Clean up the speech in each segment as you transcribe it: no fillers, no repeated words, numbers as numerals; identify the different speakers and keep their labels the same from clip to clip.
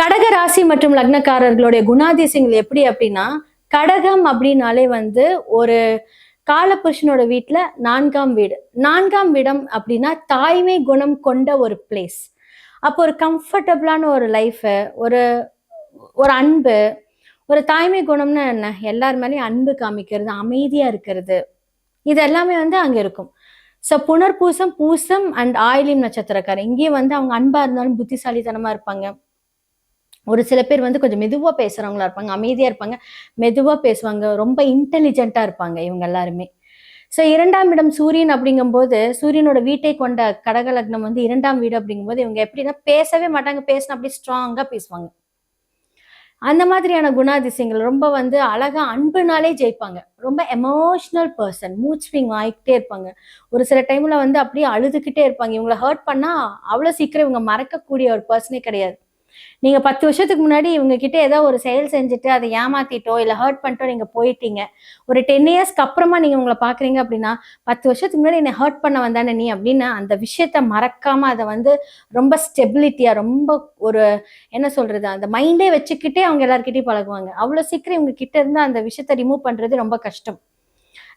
Speaker 1: கடக ராசி மற்றும் லக்னக்காரர்களுடைய குணாதிசயங்கள் எப்படி அப்படின்னா, கடகம் அப்படின்னாலே வந்து ஒரு காலபுருஷனோட வீட்டுல 4ஆம் வீடு. 4ஆம் இடம் அப்படின்னா தாய்மை குணம் கொண்ட ஒரு பிளேஸ். அப்போ ஒரு கம்ஃபர்டபுளான ஒரு லைஃப், ஒரு ஒரு அன்பு, ஒரு தாய்மை குணம்னா என்ன? எல்லார் மேலயும் அன்பு காமிக்கிறது, அமைதியா இருக்கிறது. இது எல்லாமே வந்து அங்க இருக்கும். ஸோ புனர்பூசம், பூசம் அண்ட் ஆயில்யம் நட்சத்திரக்காரர். இங்கேயும் வந்து அவங்க அன்பா இருந்தாலும் புத்திசாலித்தனமா இருப்பாங்க. ஒரு சில பேர் வந்து கொஞ்சம் மெதுவா பேசுறவங்களா இருப்பாங்க, அமைதியா இருப்பாங்க, மெதுவா பேசுவாங்க, ரொம்ப இன்டெலிஜென்ட்டா இருப்பாங்க இவங்க எல்லாருமே. ஸோ 2ஆம் இடம் சூரியன் அப்படிங்கும்போது, சூரியனோட வீட்டை கொண்ட கடக லக்னம் வந்து 2ஆம் வீடு அப்படிங்கும்போது, இவங்க எப்படின்னா பேசவே மாட்டாங்க, பேசினா அப்படியே ஸ்ட்ராங்கா பேசுவாங்க. அந்த மாதிரியான குணாதிசயங்கள் ரொம்ப வந்து அழகா அன்புனாலே ஜெயிப்பாங்க. ரொம்ப எமோஷனல் பெர்சன். மூட் ஸ்விங் ஆயிக்கிட்டே இருப்பாங்க. ஒரு சில டைம்ல வந்து அப்படியே அழுதுகிட்டே இருப்பாங்க. இவங்கள ஹர்ட் பண்ணா அவ்வளோ சீக்கிரம் இவங்க மறக்கக்கூடிய ஒரு பெர்சனே கிடையாது. நீங்க 10 வருஷத்துக்கு முன்னாடி இவங்க கிட்ட ஏதோ ஒரு செயல் செஞ்சுட்டு அதை ஏமாத்திட்டோ இல்ல ஹர்ட் பண்ணிட்டோ நீங்க போயிட்டீங்க. ஒரு 10 இயர்ஸ்க்கு அப்புறமா நீங்க உங்களை பாக்குறீங்க அப்படின்னா, 10 வருஷத்துக்கு முன்னாடி என்னை ஹர்ட் பண்ண வந்தானே நீ அப்படின்னு அந்த விஷயத்த மறக்காம அதை வந்து ரொம்ப ஸ்டெபிலிட்டியா, ரொம்ப ஒரு என்ன சொல்றது, அந்த மைண்டே வச்சுக்கிட்டே அவங்க எல்லார்கிட்டயும் பழகுவாங்க. அவ்வளவு சீக்கிரம் இவங்க கிட்ட இருந்து அந்த விஷயத்த ரிமூவ் பண்றது ரொம்ப கஷ்டம்.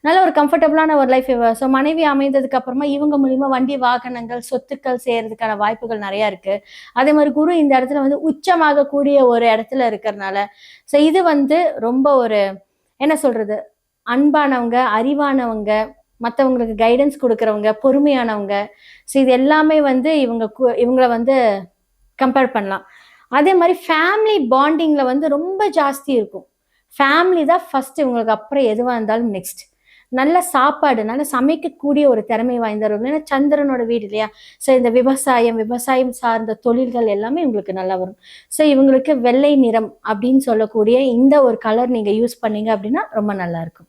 Speaker 1: நல்ல ஒரு கம்ஃபர்டபுளான ஒரு லைஃப். ஸோ மனைவி அமைந்ததுக்கு அப்புறமா இவங்க மூலியமா வண்டி வாகனங்கள் சொத்துக்கள் செய்யறதுக்கான வாய்ப்புகள் நிறைய இருக்கு. அதே மாதிரி குரு இந்த இடத்துல வந்து உச்சமாக கூடிய ஒரு இடத்துல இருக்கிறதுனால ஸோ இது வந்து ரொம்ப ஒரு என்ன சொல்றது, அன்பானவங்க, அறிவானவங்க, மற்றவங்களுக்கு கைடன்ஸ் கொடுக்கறவங்க, பொறுமையானவங்க. ஸோ இது எல்லாமே வந்து இவங்கள வந்து கம்பேர் பண்ணலாம். அதே மாதிரி ஃபேமிலி பாண்டிங்ல வந்து ரொம்ப ஜாஸ்தி இருக்கும். ஃபேமிலி தான் ஃபர்ஸ்ட் இவங்களுக்கு, அப்புறம் எதுவா இருந்தாலும் நெக்ஸ்ட். நல்ல சாப்பாடு, நல்ல சமைக்கக்கூடிய ஒரு திறமை வாய்ந்தவர்கள். ஏன்னா சந்திரனோட வீடு இல்லையா? ஸோ இந்த விவசாயம் சார்ந்த தொழில்கள் எல்லாமே இவங்களுக்கு நல்லா வரும். ஸோ இவங்களுக்கு வெள்ளை நிறம் அப்படின்னு சொல்லக்கூடிய இந்த ஒரு கலர் நீங்க யூஸ் பண்ணீங்க அப்படின்னா ரொம்ப நல்லா இருக்கும்.